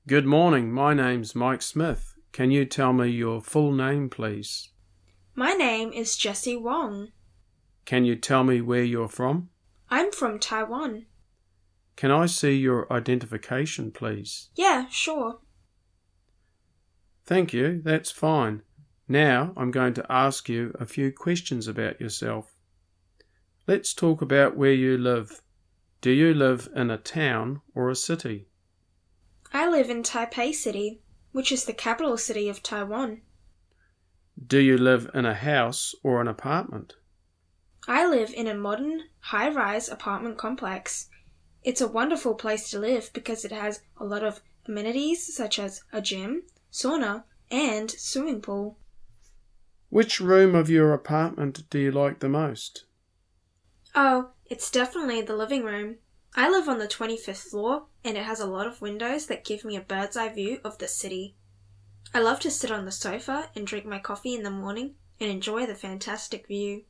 Good morning, my name's Mike Smith. Can you tell me your full name, please? My name is Jessie Wong. Can you tell me where you're from? I'm from Taiwan. Can I see your identification, please? Yeah, sure. Thank you, that's fine. Now I'm going to ask you a few questions about yourself. Let's talk about where you live. Do you live in a town or a city? I live in Taipei City, which is the capital city of Taiwan. Do you live in a house or an apartment? I live in a modern, high-rise apartment complex. It's a wonderful place to live because it has a lot of amenities such as a gym, sauna, and swimming pool. Which room of your apartment do you like the most? Oh, it's definitely the living room. I live on the 25th floor, and it has a lot of windows that give me a bird's eye view of the city. I love to sit on the sofa and drink my coffee in the morning and enjoy the fantastic view.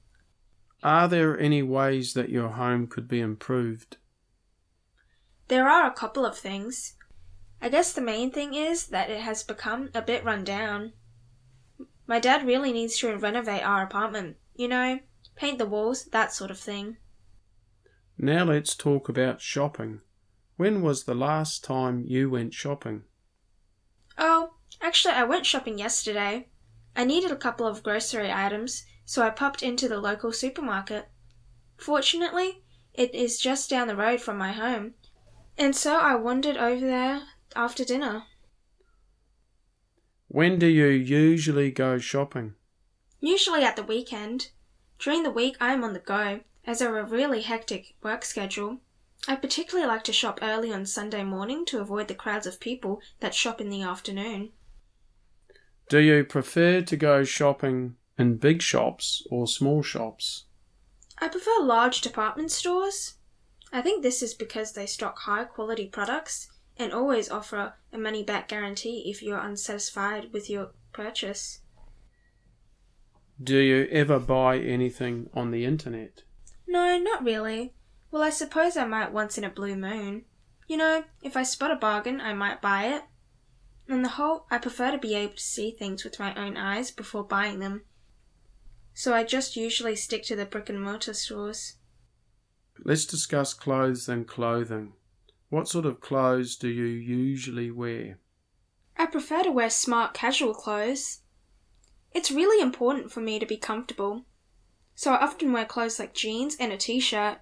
Are there any ways that your home could be improved? There are a couple of things. I guess the main thing is that it has become a bit run down. My dad really needs to renovate our apartment, paint the walls, that sort of thing. Now let's talk about shopping. When was the last time you went shopping? Oh, actually I went shopping yesterday. I needed a couple of grocery items, so I popped into the local supermarket. Fortunately, it is just down the road from my home, and so I wandered over there after dinner. When do you usually go shopping? Usually at the weekend. During the week I am on the go, as I have a really hectic work schedule. I particularly like to shop early on Sunday morning to avoid the crowds of people that shop in the afternoon. Do you prefer to go shopping in big shops or small shops? I prefer large department stores. I think this is because they stock high quality products and always offer a money back guarantee if you are unsatisfied with your purchase. Do you ever buy anything on the internet? No, not really. Well, I suppose I might once in a blue moon. If I spot a bargain, I might buy it. On the whole, I prefer to be able to see things with my own eyes before buying them. So I just usually stick to the brick and mortar stores. Let's discuss clothes and clothing. What sort of clothes do you usually wear? I prefer to wear smart casual clothes. It's really important for me to be comfortable, so I often wear clothes like jeans and a t-shirt.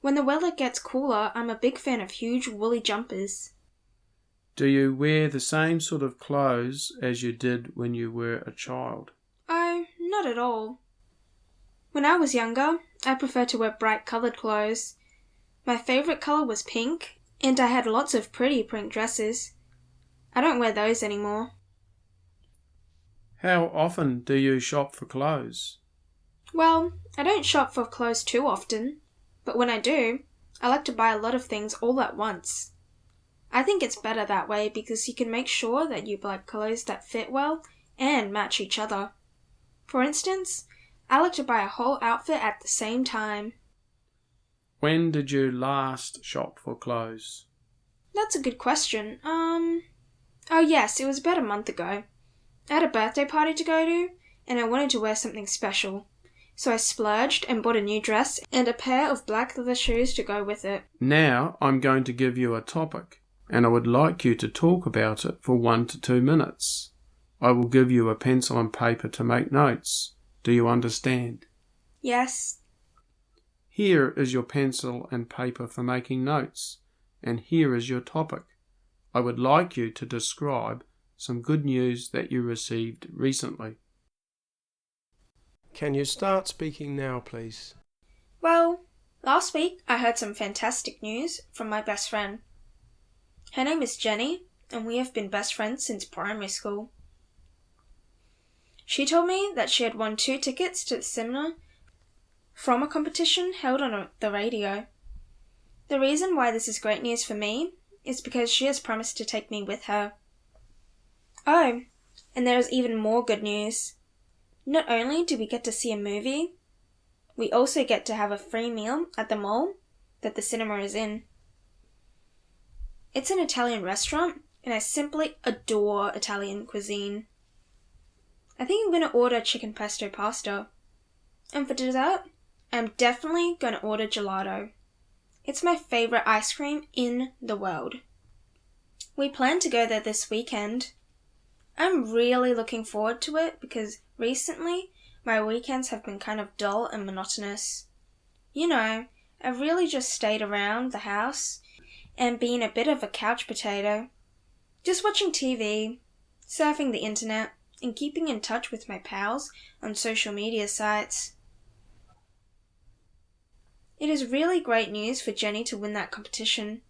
When the weather gets cooler, I'm a big fan of huge woolly jumpers. Do you wear the same sort of clothes as you did when you were a child? Oh, not at all. When I was younger, I preferred to wear bright coloured clothes. My favourite colour was pink, and I had lots of pretty print dresses. I don't wear those anymore. How often do you shop for clothes? Well, I don't shop for clothes too often, but when I do, I like to buy a lot of things all at once. I think it's better that way because you can make sure that you buy clothes that fit well and match each other. For instance, I like to buy a whole outfit at the same time. When did you last shop for clothes? That's a good question. Oh yes, it was about a month ago. I had a birthday party to go to, and I wanted to wear something special. So I splurged and bought a new dress and a pair of black leather shoes to go with it. Now I'm going to give you a topic, and I would like you to talk about it for 1 to 2 minutes. I will give you a pencil and paper to make notes. Do you understand? Yes. Here is your pencil and paper for making notes, and here is your topic. I would like you to describe some good news that you received recently. Can you start speaking now, please? Well, last week I heard some fantastic news from my best friend. Her name is Jenny, and we have been best friends since primary school. She told me that she had won 2 tickets to the cinema from a competition held on the radio. The reason why this is great news for me is because she has promised to take me with her. Oh, and there is even more good news. Not only do we get to see a movie, we also get to have a free meal at the mall that the cinema is in. It's an Italian restaurant, and I simply adore Italian cuisine. I think I'm going to order chicken pesto pasta. And for dessert, I'm definitely going to order gelato. It's my favourite ice cream in the world. We plan to go there this weekend. I'm really looking forward to it because recently my weekends have been kind of dull and monotonous. You know, I've really just stayed around the house and been a bit of a couch potato. Just watching TV, surfing the internet, and keeping in touch with my pals on social media sites. It is really great news for Jenny to win that competition.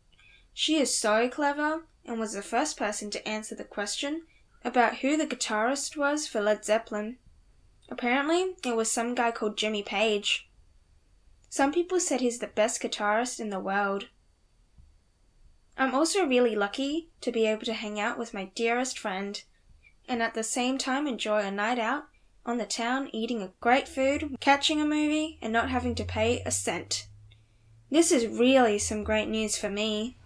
She is so clever and was the first person to answer the question about who the guitarist was for Led Zeppelin. Apparently, it was some guy called Jimmy Page. Some people said he's the best guitarist in the world. I'm also really lucky to be able to hang out with my dearest friend and at the same time enjoy a night out on the town eating a great food, catching a movie, and not having to pay a cent. This is really some great news for me.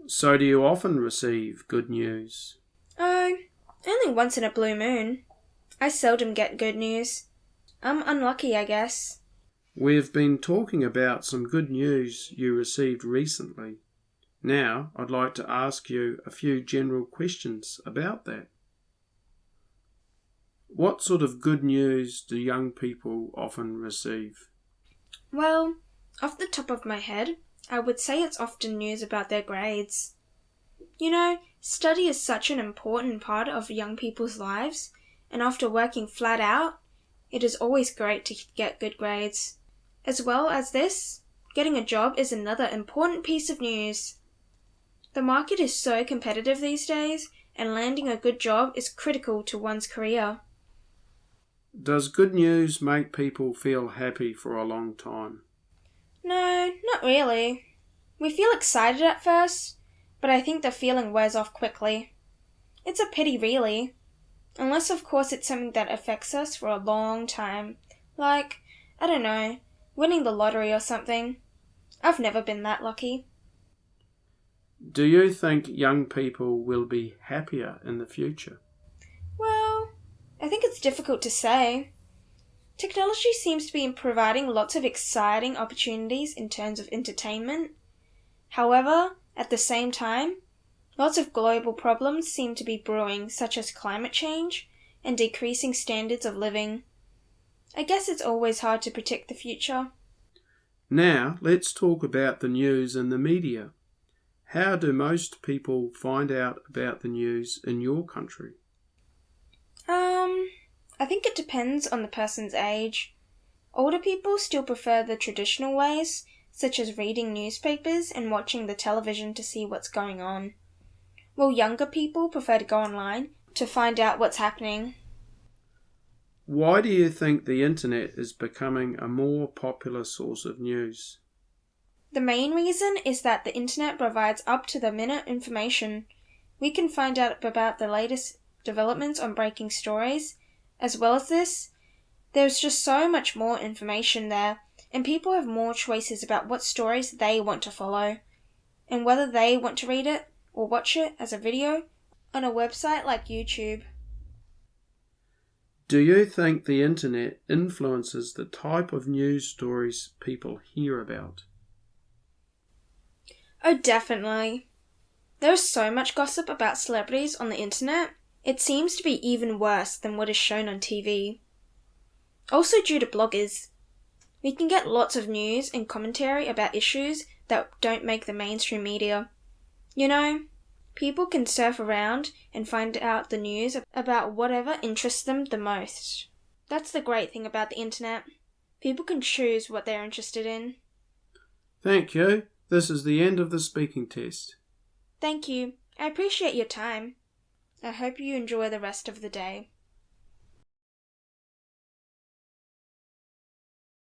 So do you often receive good news? Oh, only once in a blue moon. I seldom get good news. I'm unlucky, I guess. We've been talking about some good news you received recently. Now, I'd like to ask you a few general questions about that. What sort of good news do young people often receive? Well, off the top of my head, I would say it's often news about their grades. You know, study is such an important part of young people's lives, and after working flat out, it is always great to get good grades. As well as this, getting a job is another important piece of news. The market is so competitive these days, and landing a good job is critical to one's career. Does good news make people feel happy for a long time? No, not really. We feel excited at first, but I think the feeling wears off quickly. It's a pity, really. Unless, of course, it's something that affects us for a long time. Like, I don't know, winning the lottery or something. I've never been that lucky. Do you think young people will be happier in the future? Well, I think it's difficult to say. Technology seems to be providing lots of exciting opportunities in terms of entertainment. However, at the same time, lots of global problems seem to be brewing, such as climate change and decreasing standards of living. I guess it's always hard to predict the future. Now, let's talk about the news and the media. How do most people find out about the news in your country? I think it depends on the person's age. Older people still prefer the traditional ways, such as reading newspapers and watching the television to see what's going on, while younger people prefer to go online to find out what's happening. Why do you think the internet is becoming a more popular source of news? The main reason is that the internet provides up-to-the-minute information. We can find out about the latest developments on breaking stories. As well as this, there's just so much more information there, and people have more choices about what stories they want to follow, and whether they want to read it or watch it as a video on a website like YouTube. Do you think the internet influences the type of news stories people hear about? Oh, definitely. There's so much gossip about celebrities on the internet. It seems to be even worse than what is shown on TV. Also due to bloggers. We can get lots of news and commentary about issues that don't make the mainstream media. You know, people can surf around and find out the news about whatever interests them the most. That's the great thing about the internet. People can choose what they're interested in. Thank you. This is the end of the speaking test. Thank you. I appreciate your time. I hope you enjoy the rest of the day.